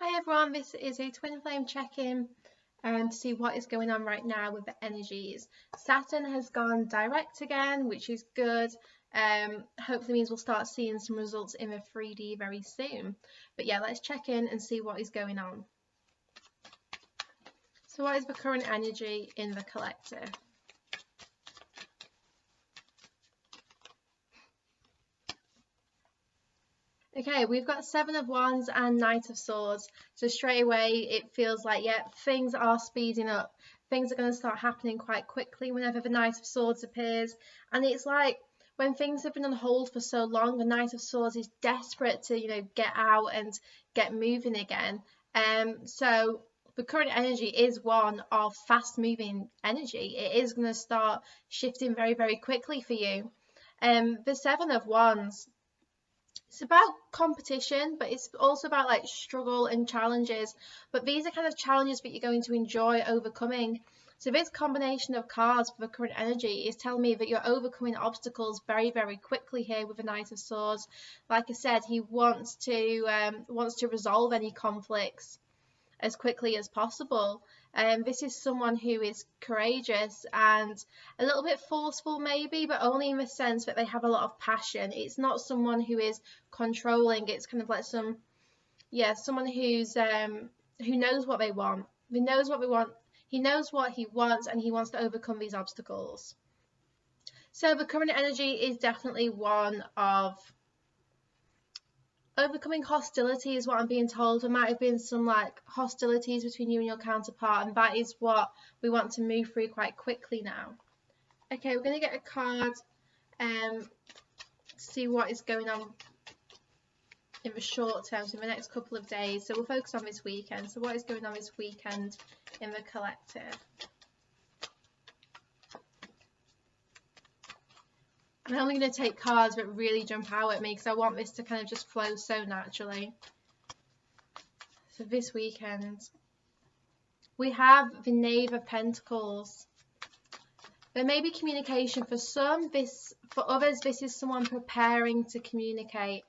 Hi everyone, this is a twin flame check-in to see what is going on right now with the energies. Saturn has gone direct again, which is good. Hopefully means we'll start seeing some results in the 3D very soon. But yeah, let's check in and see what is going on. So what is the current energy in the collective? Okay, we've got Seven of Wands and Knight of Swords. So straight away, it feels like, yeah, things are speeding up. Things are going to start happening quite quickly whenever the Knight of Swords appears. And it's like when things have been on hold for so long, the Knight of Swords is desperate to, get out and get moving again. So the current energy is one of fast moving energy. It is going to start shifting very, very quickly for you. The Seven of Wands, it's about competition, but it's also about like struggle and challenges. But these are kind of challenges that you're going to enjoy overcoming. So this combination of cards for the current energy is telling me that you're overcoming obstacles very, very quickly here with the Knight of Swords. Like I said, he wants to resolve any conflicts as quickly as possible. This is someone who is courageous and a little bit forceful maybe, but only in the sense that they have a lot of passion. It's not someone who is controlling. It's kind of like someone who knows what they want. He knows what they want. He knows what he wants, and he wants to overcome these obstacles. So the current energy is definitely one of overcoming hostility is what I'm being told. There might have been some like hostilities between you and your counterpart, and that is what we want to move through quite quickly now. Okay, we're going to get a card to see what is going on in the short term, so in the next couple of days. So we'll focus on this weekend. So what is going on this weekend in the collective? I'm only going to take cards that really jump out at me because I want this to kind of just flow so naturally. So this weekend, we have the Knave of Pentacles. There may be communication for some. For others, this is someone preparing to communicate.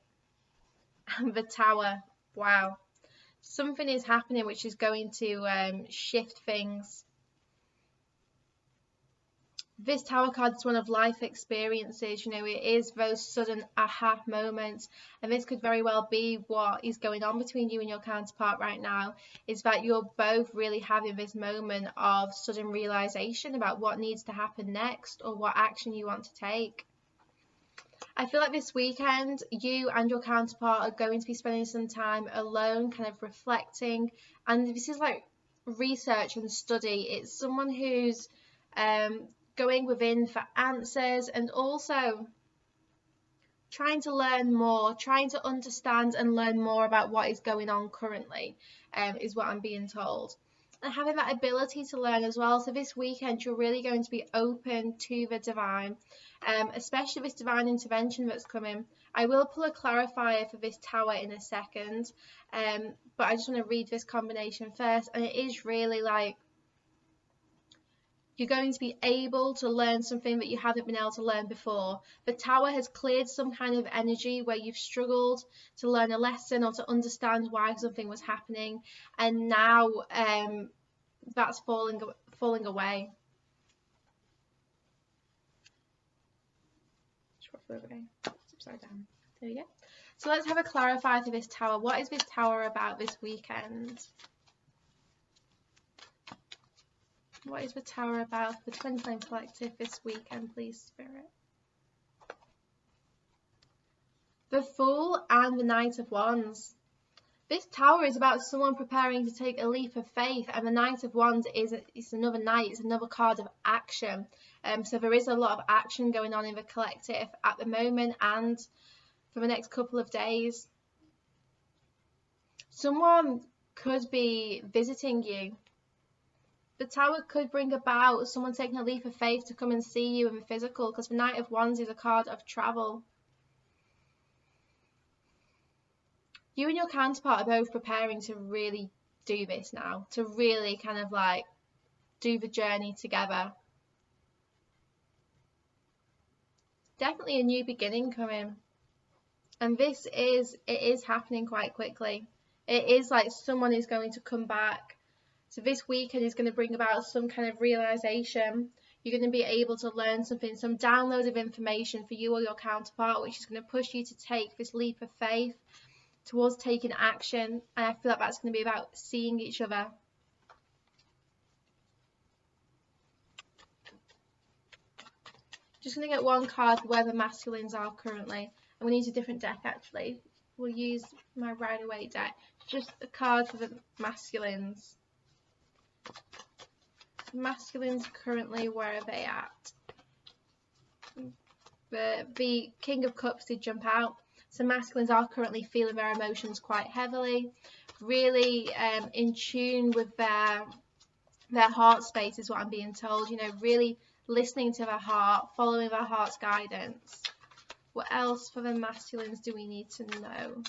And the Tower. Wow. Something is happening which is going to shift things. This Tower card is one of life experiences. It is those sudden aha moments, and this could very well be what is going on between you and your counterpart right now, is that you're both really having this moment of sudden realization about what needs to happen next or what action you want to take. I feel like this weekend you and your counterpart are going to be spending some time alone, kind of reflecting, and this is like research and study. It's someone who's going within for answers and also trying to learn more, trying to understand and learn more about what is going on currently, is what I'm being told. And having that ability to learn as well. So this weekend you're really going to be open to the divine, especially this divine intervention that's coming. I will pull a clarifier for this Tower in a second, but I just want to read this combination first, and it is really like you're going to be able to learn something that you haven't been able to learn before. The Tower has cleared some kind of energy where you've struggled to learn a lesson or to understand why something was happening, and now that's falling away. Upside down. There we go. So let's have a clarifier for this Tower. What is this Tower about this weekend? What is the Tower about for the Twin Flame Collective this weekend, please, Spirit? The Fool and the Knight of Wands. This Tower is about someone preparing to take a leap of faith, and the Knight of Wands is another knight. It's another card of action. So there is a lot of action going on in the collective at the moment and for the next couple of days. Someone could be visiting you. The Tower could bring about someone taking a leap of faith to come and see you in the physical, because the Knight of Wands is a card of travel. You and your counterpart are both preparing to really do this now, to really kind of like do the journey together. Definitely a new beginning coming, and it is happening quite quickly. It is like someone is going to come back. So this weekend is going to bring about some kind of realization. You're going to be able to learn something, some download of information for you or your counterpart, which is going to push you to take this leap of faith towards taking action. And I feel like that's going to be about seeing each other. Just going to get one card for where the masculines are currently. I'm going to use a different deck actually. We'll use my Rider-Waite deck. Just a card for the masculines. Masculines currently, where are they at? The King of Cups did jump out. So masculines are currently feeling their emotions quite heavily. Really in tune with their heart space is what I'm being told. You know, really listening to their heart, following their heart's guidance. What else for the masculines do we need to know?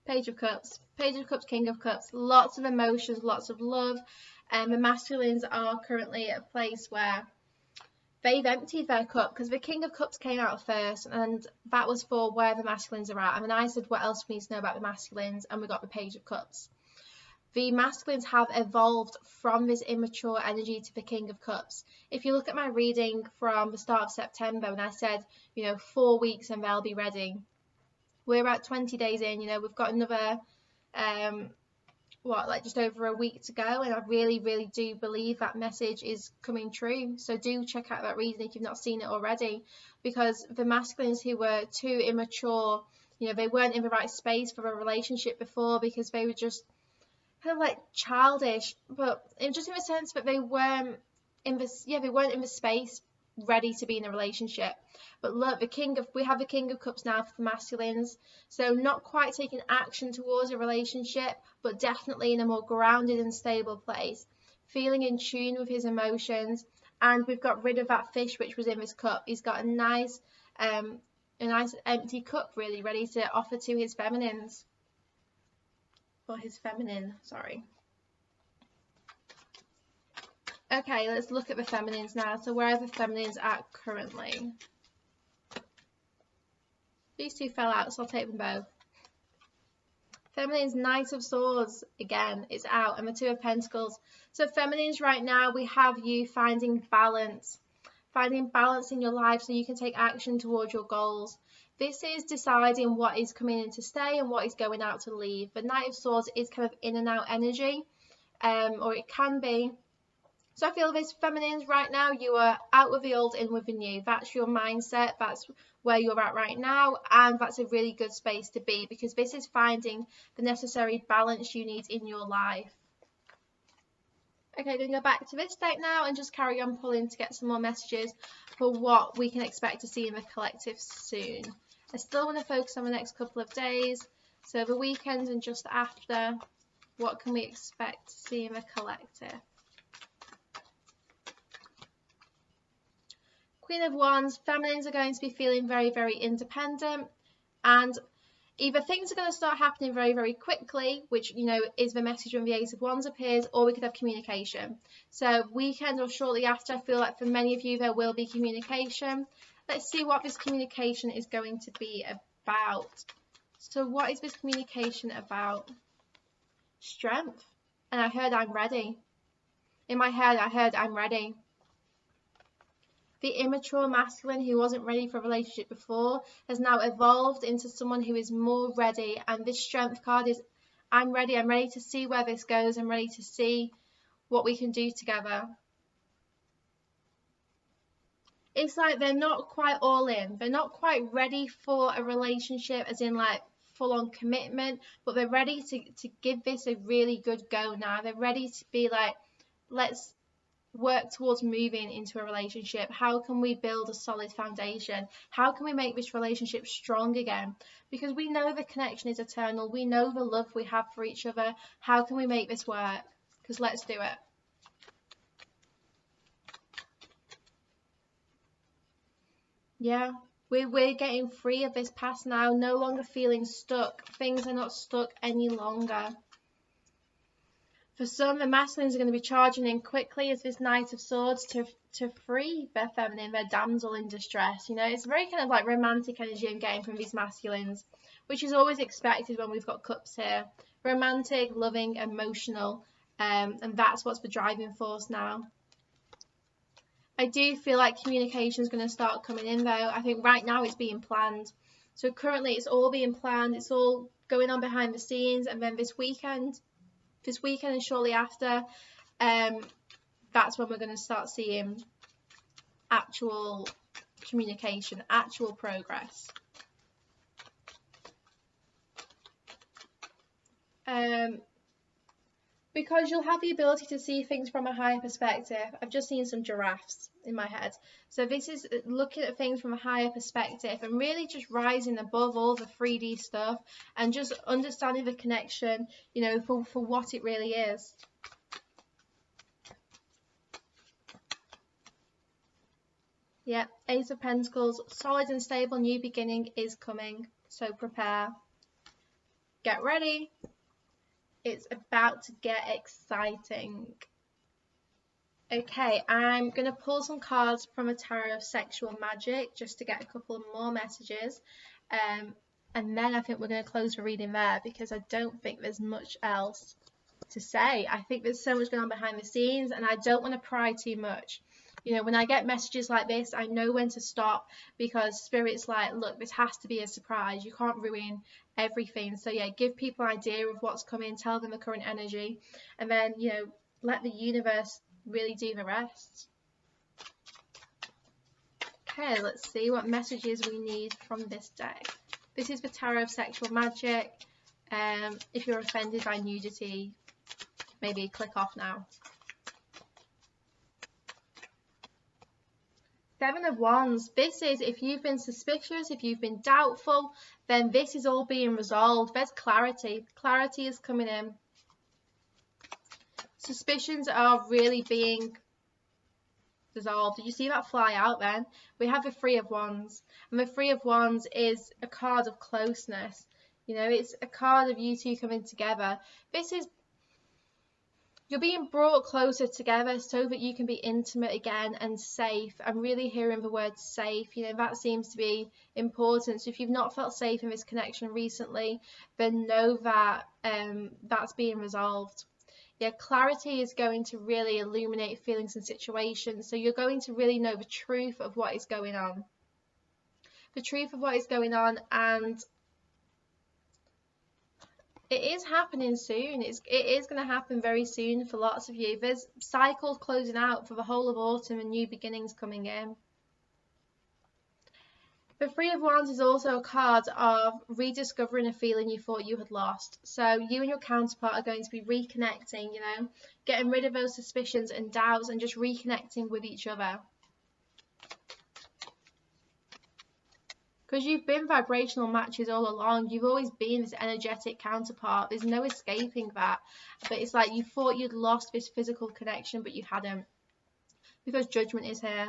Page of Cups, King of Cups, lots of emotions, lots of love. The masculines are currently at a place where they've emptied their cup, because the King of Cups came out first, and that was for where the masculines are at. And then I said, what else we need to know about the masculines? And we got the Page of Cups. The masculines have evolved from this immature energy to the King of Cups. If you look at my reading from the start of September, when I said, you know, 4 weeks and they'll be ready, we're about 20 days in. You know, we've got another like just over a week to go, and I really do believe that message is coming true. So do check out that reading if you've not seen it already, because the masculines who were too immature, you know, they weren't in the right space for a relationship before, because they were just kind of like childish, but just in the sense that they weren't in the space ready to be in a relationship. But look, we have the King of Cups now for the masculines, so not quite taking action towards a relationship, but definitely in a more grounded and stable place, feeling in tune with his emotions. And we've got rid of that fish which was in his cup. He's got a nice empty cup, really ready to offer to his feminines, or his feminine, sorry. Okay, let's look at the feminines now. So where are the feminines at currently? These two fell out, so I'll take them both. Feminines, Knight of Swords, again, it's out, and the Two of Pentacles. So feminines, right now, we have you finding balance in your life so you can take action towards your goals. This is deciding what is coming in to stay and what is going out to leave. The Knight of Swords is kind of in and out energy, or it can be. So I feel this feminines right now, you are out with the old, in with the new. That's your mindset. That's where you're at right now. And that's a really good space to be, because this is finding the necessary balance you need in your life. Okay, going to go back to this deck now and just carry on pulling to get some more messages for what we can expect to see in the collective soon. I still want to focus on the next couple of days. So the weekend and just after, what can we expect to see in the collective? Queen of Wands, feminines are going to be feeling very independent, and either things are going to start happening very quickly, which, you know, is the message when the Ace of Wands appears, or we could have communication. So weekend or shortly after, I feel like for many of you there will be communication. Let's see what this communication is going to be about. So what is this communication about? Strength. And I heard I'm ready. In my head I heard I'm ready. The immature masculine who wasn't ready for a relationship before has now evolved into someone who is more ready. And this strength card is, I'm ready to see where this goes. I'm ready to see what we can do together. It's like they're not quite all in. They're not quite ready for a relationship, as in like full-on commitment, but they're ready to give this a really good go now. They're ready to be like, let's work towards moving into a relationship. How can we build a solid foundation? How can we make this relationship strong again? Because we know the connection is eternal. We know the love we have for each other. How can we make this work? Because let's do it. Yeah, we're getting free of this past now. No longer feeling stuck. Things are not stuck any longer. For some, the masculines are going to be charging in quickly as this Knight of Swords to free their feminine, their damsel in distress. You know, it's very kind of like romantic energy I'm getting from these masculines, which is always expected when we've got cups here. Romantic, loving, emotional, and that's what's the driving force now. I do feel like communication is going to start coming in though. I think right now it's being planned. So currently it's all being planned. It's all going on behind the scenes, and then this weekend and shortly after, that's when we're going to start seeing actual communication, actual progress. Because you'll have the ability to see things from a higher perspective. I've just seen some giraffes in my head. So this is looking at things from a higher perspective and really just rising above all the 3D stuff and just understanding the connection, you know, for what it really is. Yeah, Ace of Pentacles, solid and stable new beginning is coming. So prepare. Get ready. It's about to get exciting. Okay, I'm going to pull some cards from a tarot of sexual magic just to get a couple of more messages. And then I think we're going to close the reading there because I don't think there's much else to say. I think there's so much going on behind the scenes and I don't want to pry too much. You know, when I get messages like this, I know when to stop because Spirit's like, look, this has to be a surprise. You can't ruin everything. So yeah, give people an idea of what's coming, tell them the current energy, and then, you know, let the universe really do the rest. Okay, let's see what messages we need from this deck. This is the Tarot of Sexual Magic. If you're offended by nudity, maybe click off now. Seven of Wands. This is if you've been suspicious, if you've been doubtful, then this is all being resolved. There's clarity. Clarity is coming in. Suspicions are really being dissolved. Did you see that fly out then? We have the Three of Wands. And the Three of Wands is a card of closeness. You know, it's a card of you two coming together. This is, you're being brought closer together so that you can be intimate again and safe. I'm really hearing the word safe. You know, that seems to be important. So if you've not felt safe in this connection recently, then know that that's being resolved. Yeah, clarity is going to really illuminate feelings and situations. So you're going to really know the truth of what is going on. The truth of what is going on, and it is happening soon. It is going to happen very soon for lots of you. There's cycles closing out for the whole of autumn and new beginnings coming in. The Three of Wands is also a card of rediscovering a feeling you thought you had lost. So you and your counterpart are going to be reconnecting, you know, getting rid of those suspicions and doubts and just reconnecting with each other. Because you've been vibrational matches all along. You've always been this energetic counterpart. There's no escaping that. But it's like you thought you'd lost this physical connection, but you hadn't. Because Judgment is here.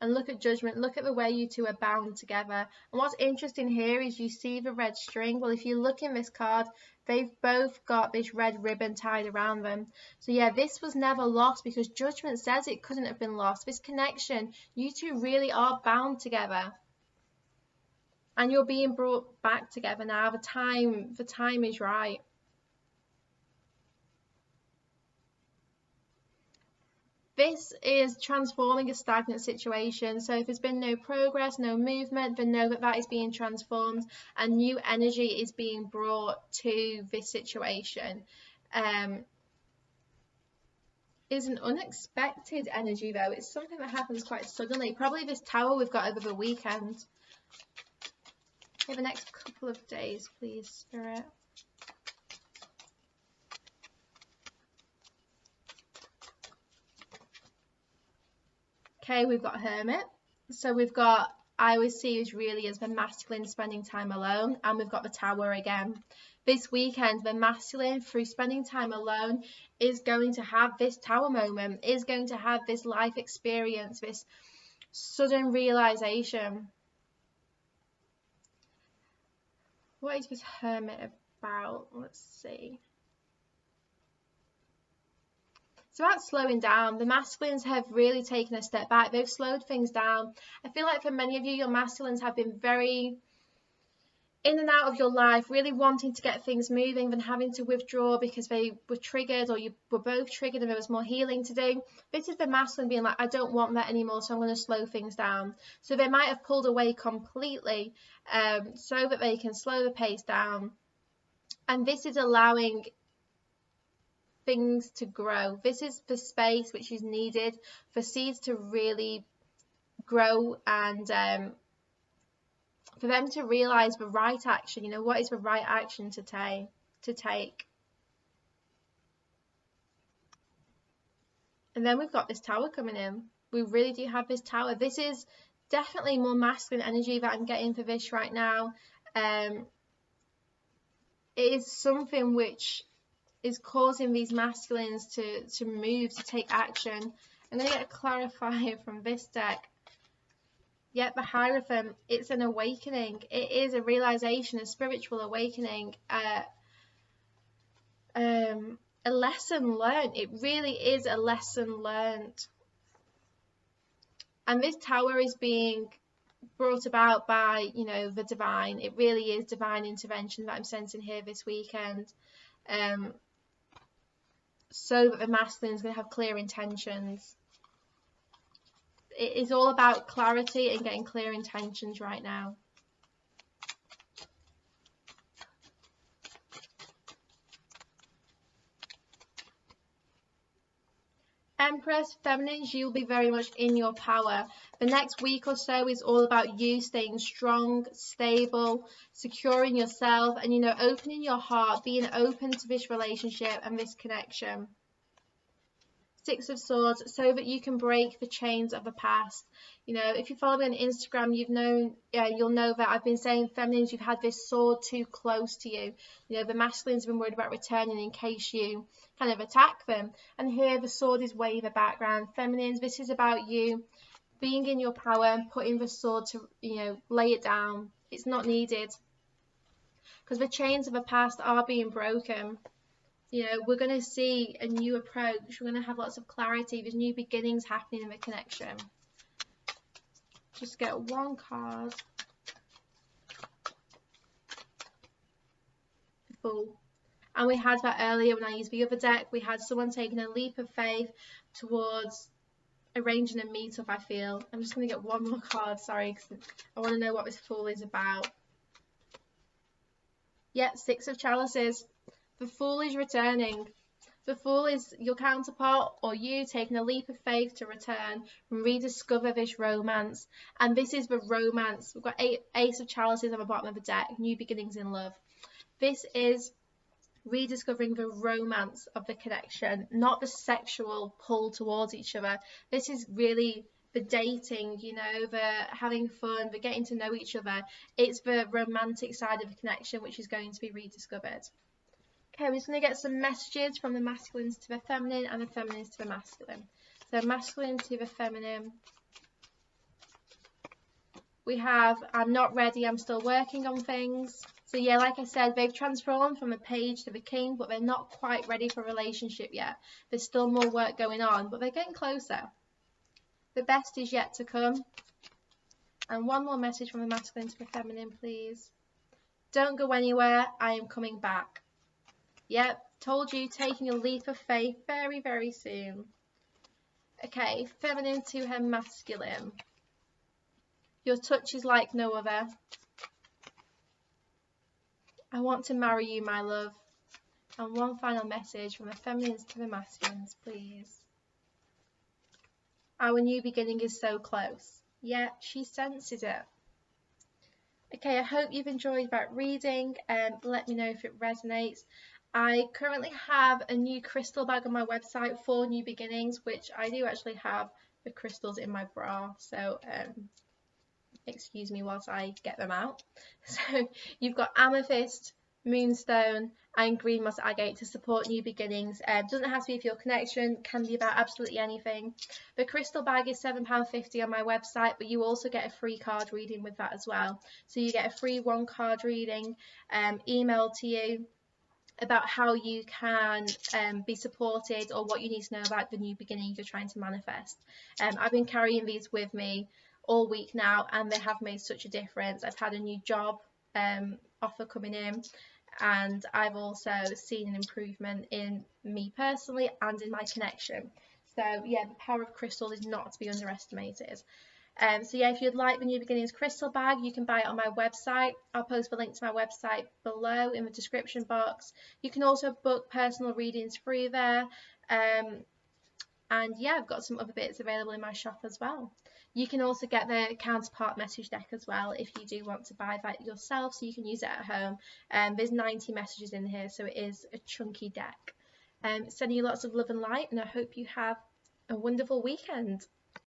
And look at Judgment. Look at the way you two are bound together. And what's interesting here is you see the red string. Well, if you look in this card, they've both got this red ribbon tied around them. So yeah, this was never lost because Judgment says it couldn't have been lost. This connection, you two really are bound together. And you're being brought back together now. The time is right. This is transforming a stagnant situation. So if there's been no progress, no movement, then know that that is being transformed and new energy is being brought to this situation. Is an unexpected energy though. It's something that happens quite suddenly. Probably this tower we've got over the weekend. Okay, the next couple of days, please, Spirit. Okay, we've got Hermit. So we've got, I always see as really as the masculine spending time alone, and we've got the Tower again. This weekend, the masculine, through spending time alone, is going to have this Tower moment, is going to have this life experience, this sudden realization. What is this Hermit about? Let's see. It's about slowing down. The masculines have really taken a step back. They've slowed things down. I feel like for many of you, your masculines have been very in and out of your life, really wanting to get things moving, then having to withdraw because they were triggered, or you were both triggered and there was more healing to do. This is the masculine being like, I don't want that anymore, so I'm going to slow things down. So they might have pulled away completely so that they can slow the pace down. And this is allowing things to grow. This is the space which is needed for seeds to really grow, and for them to realize the right action. You know, what is the right action to take. And then we've got this Tower coming in. We really do have this Tower. This is definitely more masculine energy that I'm getting for this right now. It is something which is causing these masculines to move, to take action. I'm going to get a clarifier from this deck. Yet the Hierophant, it's an awakening. It is a realization, a spiritual awakening, a lesson learned. It really is a lesson learned. And this Tower is being brought about by, you know, the divine. It really is divine intervention that I'm sensing here this weekend. So that the masculine is going to have clear intentions. It is all about clarity and getting clear intentions right now. Empress, feminines, you'll be very much in your power. The next week or so is all about you staying strong, stable, securing yourself, and, you know, opening your heart, being open to this relationship and this connection. Six of Swords, so that you can break the chains of the past. You know, if you follow me on Instagram, you'll know that I've been saying, feminines, you've had this sword too close to you. You know, the masculines have been worried about returning in case you kind of attack them. And here the sword is way in the background. Feminines, this is about you being in your power and putting the sword to, you know, lay it down. It's not needed. Because the chains of the past are being broken. You know, we're going to see a new approach. We're going to have lots of clarity. There's new beginnings happening in the connection. Just get one card. Fool. And we had that earlier when I used the other deck. We had someone taking a leap of faith towards arranging a meetup, I feel. I'm just going to get one more card, sorry, because I want to know what this Fool is about. Yeah, Six of Chalices. The Fool is returning. The Fool is your counterpart, or you taking a leap of faith to return and rediscover this romance. And this is the romance. We've got Ace of Chalices on the bottom of the deck. New beginnings in love. This is rediscovering the romance of the connection, not the sexual pull towards each other. This is really the dating, you know, the having fun, the getting to know each other. It's the romantic side of the connection which is going to be rediscovered. Okay, we're just going to get some messages from the masculines to the feminine and the feminines to the masculine. So masculine to the feminine. We have, I'm not ready, I'm still working on things. So yeah, like I said, they've transformed from a page to the king, but they're not quite ready for a relationship yet. There's still more work going on, but they're getting closer. The best is yet to come. And one more message from the masculine to the feminine, please. Don't go anywhere, I am coming back. Yep, told you, taking a leap of faith very, very soon. Okay, feminine to her masculine. Your touch is like no other. I want to marry you, my love. And one final message from the feminines to the masculines, please. Our new beginning is so close. Yeah, she senses it. Okay, I hope you've enjoyed that reading, and let me know if it resonates. I currently have a new crystal bag on my website for new beginnings, which I do actually have the crystals in my bra, so excuse me whilst I get them out. So you've got amethyst, moonstone and green moss agate to support new beginnings. Doesn't have to be for your connection, can be about absolutely anything. The crystal bag is £7.50 on my website, but you also get a free card reading with that as well. So you get a free 1 card reading emailed to you. about how you can be supported, or what you need to know about the new beginning you're trying to manifest. I've been carrying these with me all week now, and they have made such a difference. I've had a new job offer coming in, and I've also seen an improvement in me personally and in my connection. So yeah, the power of crystal is not to be underestimated. So yeah, if you'd like the New Beginnings crystal bag, you can buy it on my website. I'll post the link to my website below in the description box. You can also book personal readings through there. And yeah, I've got some other bits available in my shop as well. You can also get the counterpart message deck as well if you do want to buy that yourself, so you can use it at home. There's 90 messages in here, so it is a chunky deck. Sending you lots of love and light, and I hope you have a wonderful weekend.